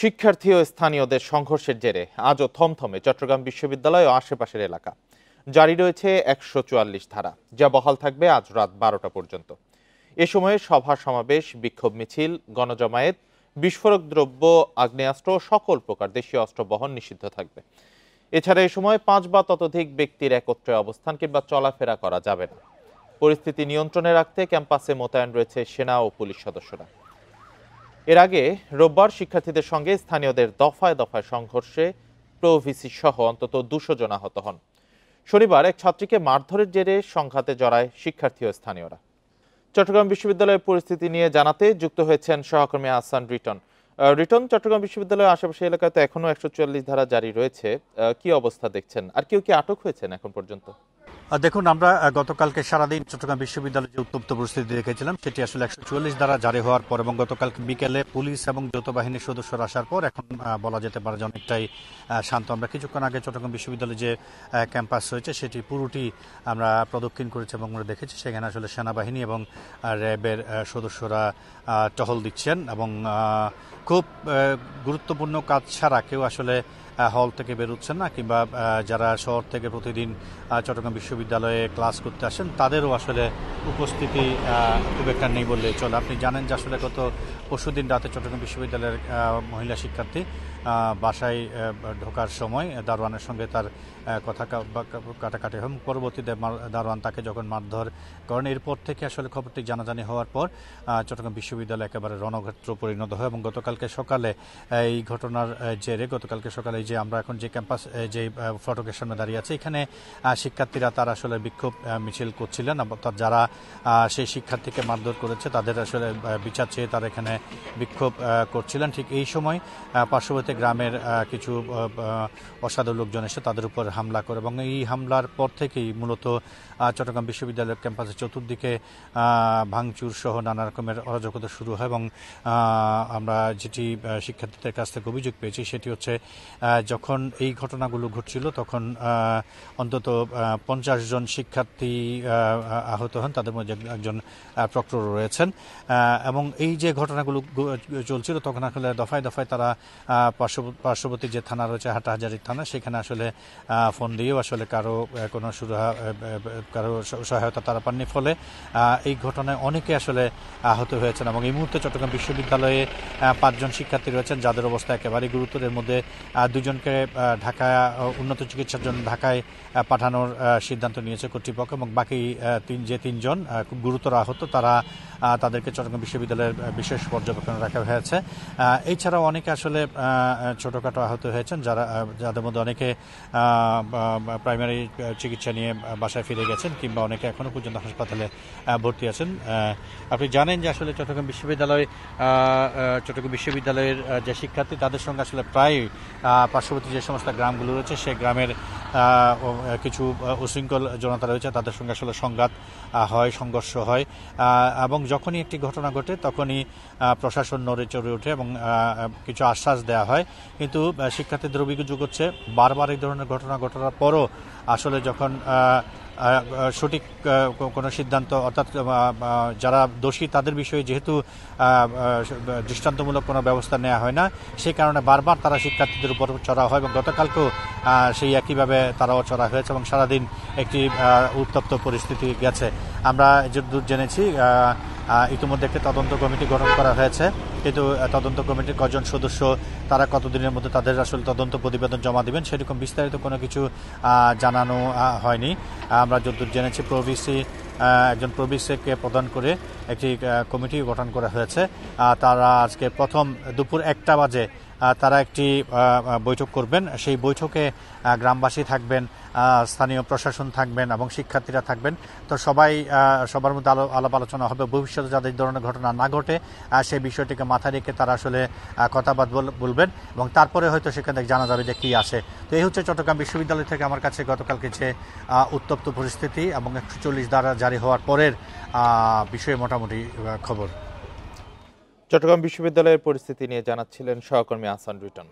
শিক্ষার্থী ও স্থানীয়দের সংঘর্ষের জেরে আজও থমথমে চট্টগ্রাম বিশ্ববিদ্যালয় ও আশেপাশের এলাকা। জারি রয়েছে ১৪৪ ধারা, যা বহাল থাকবে আজ রাত ১২টা পর্যন্ত। এ সময়ে সভা সমাবেশ, বিক্ষোভ মিছিল, গণজমায়েত, বিস্ফোরক দ্রব্য, আগ্নেয়াস্ত্র ও সকল প্রকার দেশীয় অস্ত্র বহন নিষিদ্ধ থাকবে। এছাড়া এ সময় ৫ বা ততোধিক ব্যক্তির একত্রে অবস্থান কিংবা চলাফেরা করা যাবে না। পরিস্থিতি নিয়ন্ত্রণে রাখতে ক্যাম্পাসে মোতায়েন রয়েছে সেনা ও পুলিশ সদস্যরা। এর আগে রোববার শিক্ষার্থীদের সঙ্গে স্থানীয়দের দফায় দফায় সংঘর্ষে প্রভিসি সহ অন্তত ২০০ জন আহত হন। শনিবার এক ছাত্রীকে মারধরের জেরে সংঘাতে জড়ায় শিক্ষার্থী ও স্থানীয়রা। চট্টগ্রাম বিশ্ববিদ্যালয়ের পরিস্থিতি নিয়ে জানাতে যুক্ত হয়েছেন সহকর্মী আহসান রিটন। রিটন, চট্টগ্রাম বিশ্ববিদ্যালয়ের আশেপাশে এলাকায় তো এখনো ১৪৪ ধারা জারি রয়েছে, কি অবস্থা দেখছেন? আর কেউ কি আটক হয়েছেন এখন পর্যন্ত? দেখুন, আমরা গতকালকে সারাদিন চট্টগ্রাম বিশ্ববিদ্যালয়ে যে উত্তপ্ত পরিস্থিতি দেখেছিলাম সেটি আসলে ১৪৪ ধারা জারি হওয়ার পর এবং গতকাল বিকেলে পুলিশ এবং যৌথ বাহিনীর সদস্যরা আসার পর এখন বলা যেতে পারে যে অনেকটাই শান্ত। আমরা কিছুক্ষণ আগে চট্টগ্রাম বিশ্ববিদ্যালয়ে যে ক্যাম্পাস রয়েছে সেটি পুরোটি আমরা প্রদক্ষিণ করেছি এবং আমরা দেখেছি সেখানে আসলে সেনাবাহিনী এবং র্যাবের সদস্যরা টহল দিচ্ছেন এবং খুব গুরুত্বপূর্ণ কাজ ছাড়া কেউ আসলে হল থেকে বেরোচ্ছেন না, কিংবা যারা শহর থেকে প্রতিদিন চট্টগ্রাম বিশ্ববিদ্যালয়ে ক্লাস করতে আসেন তাদেরও আসলে উপস্থিতি খুব একটা নেই বললে চলে। আপনি জানেন যে আসলে গত পরশুদিন রাতে চট্টগ্রাম বিশ্ববিদ্যালয়ের মহিলা শিক্ষার্থী বাসায় ঢোকার সময় দারোয়ানের সঙ্গে তার কথা কাটাকাটি হয়। পরবর্তীতে দারোয়ান তাকে যখন মারধর করেন, এরপর থেকে আসলে খবরটি জানাজানি হওয়ার পর চট্টগ্রাম বিশ্ববিদ্যালয় একেবারে রণক্ষেত্র পরিণত হয় এবং গতকালকে সকালে এই ঘটনার জেরে গতকালকে সকালে যে আমরা এখন যে ক্যাম্পাস যে ফটকের সামনে দাঁড়িয়ে আছে এখানে শিক্ষার্থীরা তারা আসলে বিক্ষোভ মিছিল করছিলেন। যারা সেই শিক্ষার্থীকে মারধর করেছে তাদের আসলে বিচার চেয়ে তারা এখানে বিক্ষোভ করছিলেন। ঠিক এই সময় পার্শ্ববর্তী গ্রামের কিছু অসাধু লোকজন এসে তাদের উপর হামলা করে এবং এই হামলার পর থেকেই মূলত চট্টগ্রাম বিশ্ববিদ্যালয়ের ক্যাম্পাসের চতুর্দিকে ভাঙচুর সহ নানা রকমের অরাজকতা শুরু হয় এবং আমরা যেটি শিক্ষার্থীদের কাছ থেকে অভিযোগ পেয়েছি সেটি হচ্ছে যখন এই ঘটনাগুলো ঘটছিল তখন অন্তত ৫০ জন শিক্ষার্থী আহত হন, তাদের মধ্যে একজন প্রক্টর রয়েছেন এবং এই যে ঘটনাগুলো চলছিল তখন আসলে দফায় দফায় তারা পার্শ্ববর্তী যে থানা রয়েছে হাটহাজারী থানা সেখানে আসলে ফোন দিয়েও আসলে কারো সহায়তা তারা পাননি, ফলে এই ঘটনায় অনেকে আসলে আহত হয়েছেন এবং এই মুহূর্তে চট্টগ্রাম বিশ্ববিদ্যালয়ে ৫ জন শিক্ষার্থী রয়েছেন যাদের অবস্থা একেবারেই গুরুতর। এর মধ্যে ২ জনকে ঢাকায় উন্নত চিকিৎসার জন্য ঢাকায় পাঠানোর সিদ্ধান্ত নিয়েছে কর্তৃপক্ষ এবং বাকি ৩ জন খুব গুরুতর আহত তাদেরকে চট্টগ্রাম বিশ্ববিদ্যালয়ের বিশেষ পর্যবেক্ষণে রাখা হয়েছে। এছাড়াও অনেকে আসলে ছোটোখাটো আহত হয়েছেন যাদের মধ্যে অনেকে প্রাইমারি চিকিৎসা নিয়ে বাসায় ফিরে গেছেন কিংবা অনেকে এখনও পর্যন্ত হাসপাতালে ভর্তি আছেন। আপনি জানেন যে আসলে চট্টগ্রাম বিশ্ববিদ্যালয়ের যে শিক্ষার্থী তাদের সঙ্গে আসলে প্রায় পার্শ্ববর্তী যে সমস্ত গ্রামগুলো রয়েছে সেই গ্রামের কিছু উশৃঙ্খল জনতা রয়েছে তাদের সঙ্গে আসলে সংঘাত হয়, সংঘর্ষ হয় এবং যখনই একটি ঘটনা ঘটে তখনই প্রশাসন নড়ে চড়ে ওঠে এবং কিছু আশ্বাস দেওয়া হয়। কিন্তু শিক্ষার্থীদের অভিযোগ হচ্ছে বারবার এই ধরনের ঘটনা ঘটার পরও আসলে যখন সঠিক কোনো সিদ্ধান্ত অর্থাৎ যারা দোষী তাদের বিষয়ে যেহেতু দৃষ্টান্তমূলক কোনো ব্যবস্থা নেওয়া হয় না, সেই কারণে বারবার তারা শিক্ষার্থীদের উপর চড়া হয় এবং গতকালকেও সেই একইভাবে তারাও চড়া হয়েছে এবং সারাদিন একটি উত্তপ্ত পরিস্থিতি গেছে। আমরা যতদূর জেনেছি ইতিমধ্যে একটি তদন্ত কমিটি গঠন করা হয়েছে, কিন্তু তদন্ত কমিটির কজন সদস্য তারা কতদিনের মধ্যে তাদের আসলে তদন্ত প্রতিবেদন জমা দিবেন সেরকম বিস্তারিত কোনো কিছু জানানো হয়নি। আমরা যতদূর জেনেছি একজন প্রভিসিকে প্রদান করে একটি কমিটি গঠন করা হয়েছে। তারা আজকে প্রথম দুপুর ১টা বাজে তারা একটি বৈঠক করবেন। সেই বৈঠকে গ্রামবাসী থাকবেন, স্থানীয় প্রশাসন থাকবেন এবং শিক্ষার্থীরা থাকবেন। তো সবার মধ্যে আলাপ আলোচনা হবে ভবিষ্যতে যাতে এই ধরনের ঘটনা না ঘটে সেই বিষয়টিকে মাথায় রেখে তারা আসলে কথাবাদ বলবেন এবং তারপরে হয়তো সেখান থেকে জানা যাবে যে কী আসে। তো এই হচ্ছে চট্টগ্রাম বিশ্ববিদ্যালয় থেকে আমার কাছে গতকালকে যে উত্তপ্ত পরিস্থিতি এবং ১৪৪ ধারা জারি হওয়ার পরের বিষয়ে মোটামুটি খবর। চট্টগ্রাম বিশ্ববিদ্যালয়ের পরিস্থিতি নিয়ে জানাচ্ছিলেন সহকর্মী আহসান রিটন।